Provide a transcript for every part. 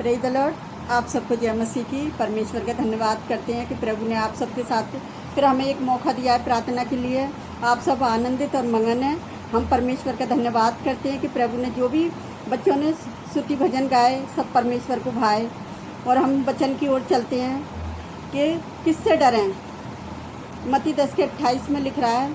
Praise the Lord. आप सबको जय मसीह की। परमेश्वर का धन्यवाद करते हैं कि प्रभु ने आप सबके साथ फिर हमें एक मौका दिया है प्रार्थना के लिए। आप सब आनंदित और मगन हैं। हम परमेश्वर का धन्यवाद करते हैं कि प्रभु ने जो भी बच्चों ने स्तुति भजन गाए सब परमेश्वर को भाए। और हम वचन की ओर चलते हैं कि किससे डरें। मत्ती 10:28 में लिख रहा है,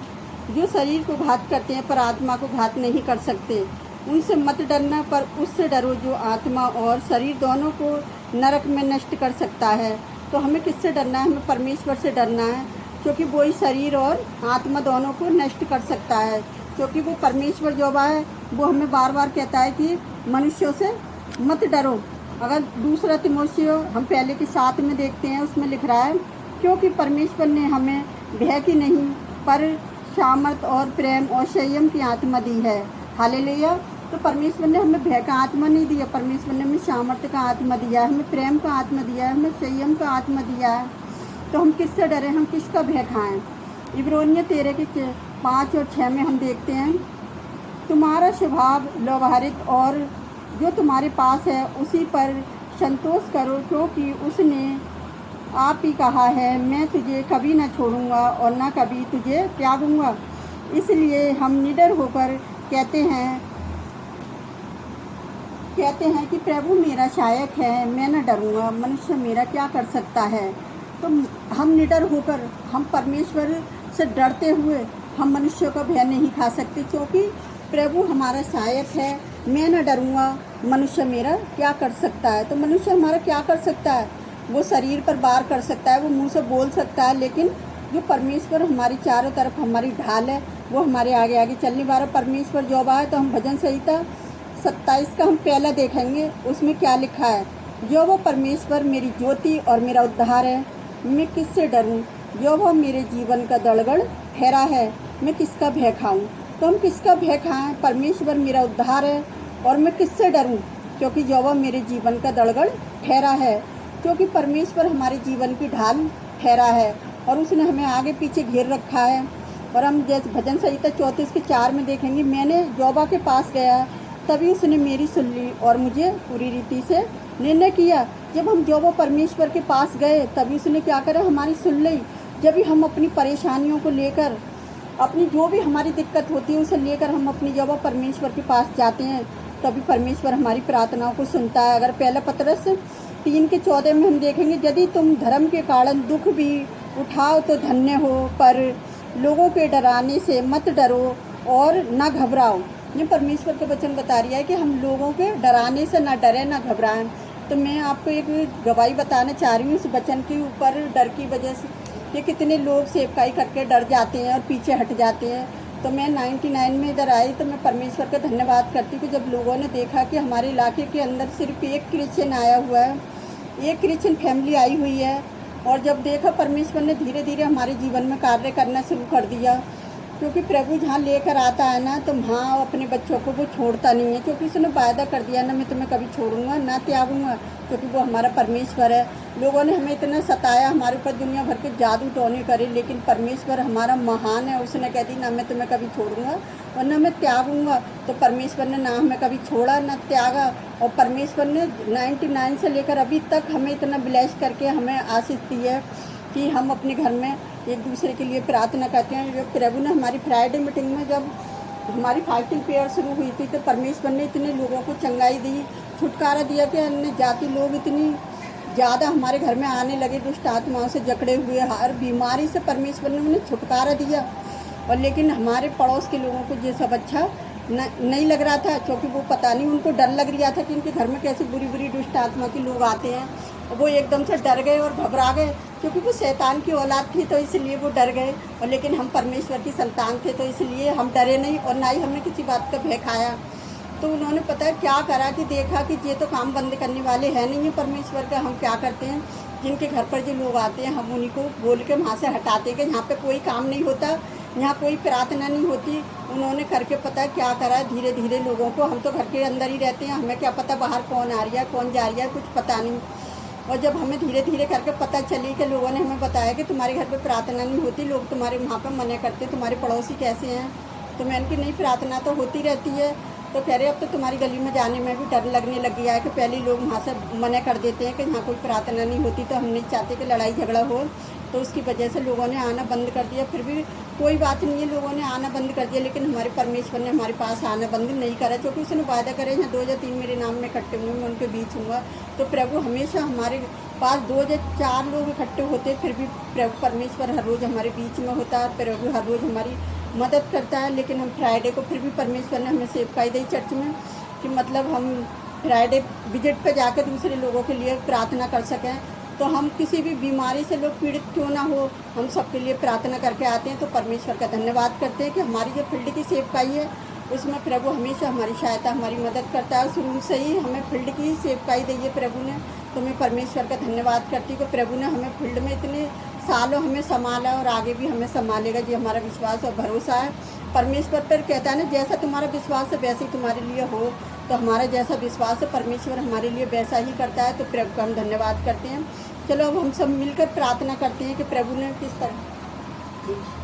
जो शरीर को घात करते हैं पर आत्मा को घात नहीं कर सकते, उनसे मत डरना, पर उससे डरो जो आत्मा और शरीर दोनों को नरक में नष्ट कर सकता है। तो हमें किससे डरना है? हमें परमेश्वर से डरना है, क्योंकि वो ही शरीर और आत्मा दोनों को नष्ट कर सकता है। क्योंकि वो परमेश्वर जो है वो हमें बार बार कहता है कि मनुष्यों से मत डरो। अगर दूसरा तिमोथियो हम पहले की 7 में देखते हैं, उसमें लिख रहा है, क्योंकि परमेश्वर ने हमें भय की नहीं पर सामर्थ और प्रेम और संयम की आत्मा दी है। हालेलुया। तो परमेश्वर ने हमें भय का आत्मा नहीं दिया, परमेश्वर ने हमें सामर्थ्य का आत्मा दिया है, हमें प्रेम का आत्मा दिया है, हमें संयम का आत्मा दिया है। तो हम किससे डरें? हम किसका भय खाएं? इब्रानियों 13 के 5 और 6 में हम देखते हैं, तुम्हारा स्वभाव व्यवहारिक और जो तुम्हारे पास है उसी पर संतोष करो, क्योंकि उसने आप ही कहा है, मैं तुझे कभी न छोड़ूंगा और न कभी तुझे त्यागूंगा। इसलिए हम निडर होकर कहते हैं कि प्रभु मेरा सहायक है, मैं न डरूंगा, मनुष्य मेरा क्या कर सकता है। तो हम निडर होकर, हम परमेश्वर से डरते हुए हम मनुष्यों का भय नहीं खा सकते, क्योंकि प्रभु हमारा सहायक है। मैं न डरूंगा, मनुष्य मेरा क्या कर सकता है। तो मनुष्य हमारा क्या कर सकता है? वो शरीर पर वार कर सकता है, वो मुंह से बोल सकता है, लेकिन जो परमेश्वर हमारी चारों तरफ हमारी ढाल है, वो हमारे आगे आगे चलने वाला परमेश्वर जो है। तो हम भजन संहिता 27 का हम पहला देखेंगे, उसमें क्या लिखा है, जो वो परमेश्वर मेरी ज्योति और मेरा उद्धार है, मैं किससे डरूं। जो वो मेरे जीवन का दड़गड़ ठहरा है, मैं किसका भय खाऊं। तो हम किसका भय खाएं? परमेश्वर मेरा उद्धार है और मैं किससे डरूं, क्योंकि जो वो मेरे जीवन का दड़गड़ ठहरा है। क्योंकि परमेश्वर हमारे जीवन की ढाल ठहरा है और उसने हमें आगे पीछे घेर रखा है। और हम जैसे भजन संहिता 34 के 4 में देखेंगे, मैंने जोबा के पास गया, तभी उसने मेरी सुन ली और मुझे पूरी रीति से निर्णय किया। जब हम जोबा परमेश्वर के पास गए, तभी उसने क्या करा? हमारी सुन ली। जब भी हम अपनी परेशानियों को लेकर, अपनी जो भी हमारी दिक्कत होती है उसे लेकर हम अपनी जोबा परमेश्वर के पास जाते हैं, तभी परमेश्वर हमारी प्रार्थनाओं को सुनता है। अगर पहला पतरस 3 के 14 में हम देखेंगे, यदि तुम धर्म के कारण दुख भी उठाओ तो धन्य हो, पर लोगों के डराने से मत डरो और न घबराओ। ये परमेश्वर का वचन बता रही है कि हम लोगों के डराने से ना डरें ना घबराएं। तो मैं आपको एक गवाही बताना चाह रही हूँ इस वचन के ऊपर, डर की वजह से कि कितने लोग सेवकाई करके डर जाते हैं और पीछे हट जाते हैं। तो मैं 99 में इधर आई, तो मैं परमेश्वर का धन्यवाद करती हूँ कि जब लोगों ने देखा कि हमारे इलाके के अंदर सिर्फ एक क्रिश्चियन आया हुआ है, एक क्रिश्चियन फैमिली आई हुई है, और जब देखा परमेश्वर ने धीरे धीरे हमारे जीवन में कार्य करना शुरू कर दिया। क्योंकि प्रभु जहाँ लेकर आता है ना, तो वहाँ अपने बच्चों को वो छोड़ता नहीं है, क्योंकि उसने वायदा कर दिया ना, मैं तुम्हें कभी छोड़ूंगा ना त्यागूंगा, क्योंकि वो हमारा परमेश्वर है। लोगों ने हमें इतना सताया, हमारे ऊपर दुनिया भर के जादू टोने करे, लेकिन परमेश्वर हमारा महान है। उसने कह दी ना मैं तुम्हें कभी छोड़ूंगा और ना मैं त्यागूंगा। तो परमेश्वर ने ना हमें कभी छोड़ा ना त्यागा, और परमेश्वर ने 99 से लेकर अभी तक हमें इतना ब्लेस करके हमें आशीष दी है कि हम अपने घर में एक दूसरे के लिए प्रार्थना करते हैं। जब प्रभु ने हमारी फ्राइडे मीटिंग में जब हमारी फास्टिंग प्रेयर शुरू हुई थी, तो परमेश्वर ने इतने लोगों को चंगाई दी, छुटकारा दिया कि अन्य जाति लोग इतनी ज़्यादा हमारे घर में आने लगे, दुष्ट आत्माओं से जकड़े हुए, हर बीमारी से परमेश्वर ने उन्हें छुटकारा दिया। और लेकिन हमारे पड़ोस के लोगों को ये सब अच्छा नहीं लग रहा था, क्योंकि वो पता नहीं, उनको डर लग रहा था कि इनके घर में कैसे बुरी बुरी दुष्ट आत्मा के लोग आते हैं। वो एकदम से डर गए और घबरा गए, क्योंकि वो शैतान की औलाद थी, तो इसलिए वो डर गए। और लेकिन हम परमेश्वर की संतान थे, तो इसलिए हम डरे नहीं और ना ही हमने किसी बात का भय खाया। तो उन्होंने पता है क्या करा कि देखा कि ये तो काम बंद करने वाले हैं नहीं है परमेश्वर का। हम क्या करते हैं, जिनके घर पर जो लोग आते हैं हम उन्हीं को बोल के वहाँ से हटाते हैं कि यहाँ पे कोई काम नहीं होता, यहाँ कोई प्रार्थना नहीं होती। उन्होंने करके पता है क्या करा, धीरे धीरे लोगों को, हम तो घर के अंदर ही रहते हैं, हमें क्या पता बाहर कौन आ रही है कौन जा रही है, कुछ पता नहीं। और जब हमें धीरे धीरे करके पता चली कि लोगों ने हमें बताया कि तुम्हारे घर पे प्रार्थना नहीं होती, लोग तुम्हारे वहाँ पे मना करते, तुम्हारे पड़ोसी कैसे हैं, तो मैंने कि नहीं, प्रार्थना तो होती रहती है। तो कह रहे अब तो तुम्हारी गली में जाने में भी डर लगने लग गया है कि पहले लोग वहाँ से मना कर देते हैं कि यहाँ कोई प्रार्थना नहीं होती, तो हम नहीं चाहते कि लड़ाई झगड़ा हो, तो उसकी वजह से लोगों ने आना बंद कर दिया। फिर भी कोई बात नहीं है, लोगों ने आना बंद कर दिया, लेकिन हमारे परमेश्वर ने हमारे पास आना बंद नहीं करा, क्योंकि उसने वायदा करे यहाँ 2 या 3 मेरे नाम में इकट्ठे हुए मैं उनके बीच हूँगा। तो प्रभु हमेशा हमारे पास 2 या 4 लोग इकट्ठे होते, फिर भी प्रभु परमेश्वर हर रोज़ हमारे बीच में होता है, प्रभु हर रोज़ हमारी मदद करता है। लेकिन हम फ्राइडे को फिर भी परमेश्वर ने हमें सेवकाई दी चर्च में कि मतलब हम फ्राइडे विजिट पे जाकर दूसरे लोगों के लिए प्रार्थना कर सकें। तो हम किसी भी बीमारी से लोग पीड़ित क्यों ना हो, हम सबके लिए प्रार्थना करके आते हैं। तो परमेश्वर का धन्यवाद करते हैं कि हमारी जो फील्ड की सेवकाई है उसमें प्रभु हमेशा हमारी सहायता हमारी मदद करता है। शुरू से ही हमें फील्ड की ही सेवकाई दी है प्रभु ने, तो मैं परमेश्वर का धन्यवाद करती हूँ कि प्रभु ने हमें फील्ड में इतने सालों हमें संभाला और आगे भी हमें संभालेगा। जी हमारा विश्वास और भरोसा है परमेश्वर पर। कहता है ना, जैसा तुम्हारा विश्वास है वैसे ही तुम्हारे लिए हो, तो हमारा जैसा विश्वास है परमेश्वर हमारे लिए वैसा ही करता है। तो प्रभु का हम धन्यवाद करते हैं। चलो अब हम सब मिलकर प्रार्थना करते हैं कि प्रभु ने किस तरह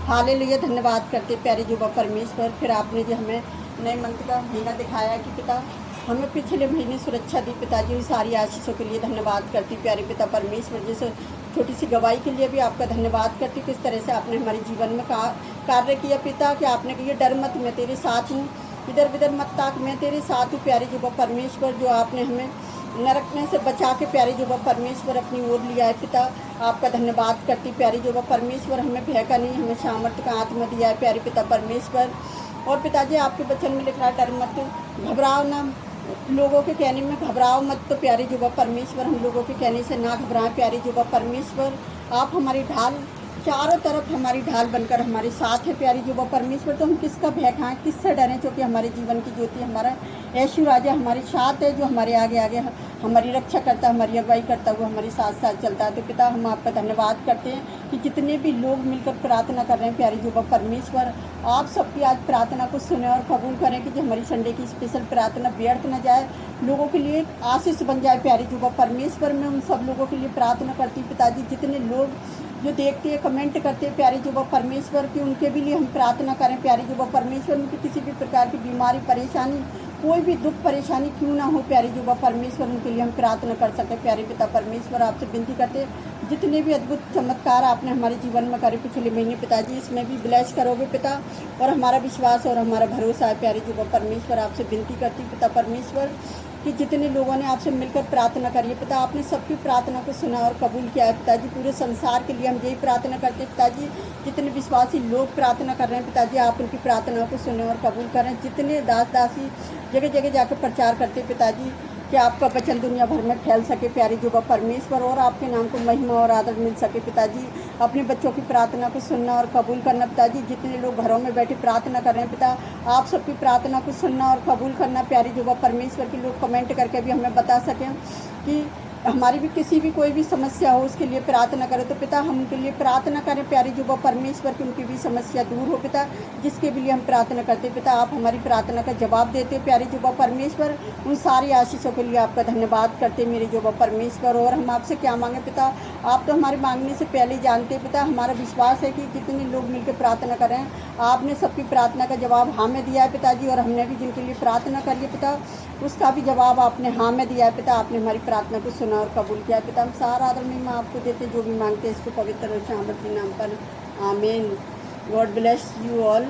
हालेलुया धन्यवाद करते प्यारे जुबा परमेश्वर। फिर आपने जो हमें नए मंथ का महीना दिखाया कि पिता हमें पिछले महीने सुरक्षा दी पिताजी, उन सारी आशीषों के लिए धन्यवाद करती प्यारे पिता परमेश्वर। जैसे छोटी सी गवाही के लिए भी आपका धन्यवाद करती, किस तरह से आपने हमारे जीवन में कार्य किया पिता, कि आपने कहा डर मत मैं तेरे साथ हूँ, इधर उधर मत ताक मैं तेरे साथ हूँ प्यारे जुबा परमेश्वर। जो आपने हमें नरक में से बचा के प्यारे जुबा परमेश्वर अपनी ओर लिया है पिता, आपका धन्यवाद करती प्यारे जुबा परमेश्वर। हमें भय का नहीं, हमें सामर्थ्य का आत्मा दिया है प्यारे पिता परमेश्वर। और पिताजी आपके वचन में लिख रहा है डर मत, घबराओ ना, लोगों के कहने में घबराओ मत, तो प्यारे जुबा परमेश्वर हम लोगों के कहने से ना घबराएं प्यारे जुबा परमेश्वर। आप हमारी ढाल, चारों तरफ हमारी ढाल बनकर हमारे साथ है प्यारी जुबा परमेश्वर। तो हम किसका भय खाएं, किससे डरें, क्योंकि हमारे जीवन की ज्योति हमारा यीशु राजा हमारे साथ है, जो हमारे आगे आगे हमारी रक्षा करता है, हमारी अगुवाई करता है, वो हमारे साथ साथ चलता है। तो पिता हम आपका धन्यवाद करते हैं कि जितने भी लोग मिलकर प्रार्थना कर रहे हैं प्यारी जुबा परमेश्वर, आप सबकी आज प्रार्थना को सुने और कबूल करें कि जो हमारी संडे की स्पेशल प्रार्थना व्यर्थ न जाए, लोगों के लिए आशीष बन जाए प्यारी जुबा परमेश्वर। मैं उन सब लोगों के लिए प्रार्थना करती पिताजी, जितने लोग जो देखते हैं कमेंट करते हैं प्यारी जुबा परमेश्वर की, उनके भी लिए हम प्रार्थना करें प्यारी जुबा परमेश्वर। उनकी किसी भी प्रकार की बीमारी परेशानी, कोई भी दुख परेशानी क्यों ना हो प्यारी जुबा परमेश्वर, उनके लिए हम प्रार्थना कर सके प्यारे पिता परमेश्वर। आपसे विनती करते जितने भी अद्भुत चमत्कार आपने हमारे जीवन में करे पिछले महीने पिताजी, इसमें भी ब्लेस करोगे पिता, और हमारा विश्वास और हमारा भरोसा है प्यारे जुबा परमेश्वर। आपसे विनती करती पिता परमेश्वर कि जितने लोगों ने आपसे मिलकर प्रार्थना करी है पिता, आपने सबकी प्रार्थना को सुना और कबूल किया है पिताजी। पूरे संसार के लिए हम यही प्रार्थना करते हैं पिताजी, जितने विश्वासी लोग प्रार्थना कर रहे हैं पिताजी, आप उनकी प्रार्थना को सुने और कबूल करें। जितने दास दासी जगह जगह जाकर प्रचार करते हैं पिताजी, कि आपका वचन दुनिया भर में फैल सके प्यारी जुबा परमेश्वर, और आपके नाम को महिमा और आदर मिल सके पिताजी। अपने बच्चों की प्रार्थना को सुनना और कबूल करना पिताजी। जितने लोग घरों में बैठे प्रार्थना कर रहे हैं पिता, आप सबकी प्रार्थना को सुनना और कबूल करना प्यारी जुबा परमेश्वर। की लोग कमेंट करके भी हमें बता सकें कि हमारी भी किसी भी कोई भी समस्या हो उसके लिए प्रार्थना करें, तो पिता हम उनके लिए प्रार्थना करें प्यारी जुबा परमेश्वर की, उनकी भी समस्या दूर हो पिता, जिसके भी लिए हम प्रार्थना करते पिता। आप हमारी प्रार्थना का जवाब देते प्यारी जुबा परमेश्वर। उन सारी आशीषों के लिए आपका धन्यवाद करते मेरे जुबा परमेश्वर। और हम आपसे क्या मांगे पिता, आप तो हमारे मांगने से पहले ही जानते पिता। हमारा विश्वास है कि जितने लोग मिलकर प्रार्थना कर रहे हैं, आपने सबकी प्रार्थना का जवाब हाँ में दिया है पिताजी, और हमने भी जिनके लिए प्रार्थना करी है पिता, उसका भी जवाब आपने हाँ में दिया है पिता। आपने हमारी प्रार्थना को सुना और कबूल किया पिता। हम सारा आदर महिमा आपको देते, जो भी मांगते हैं इसको पवित्र और सामर्थ्य नाम पर, आमीन। God bless you all.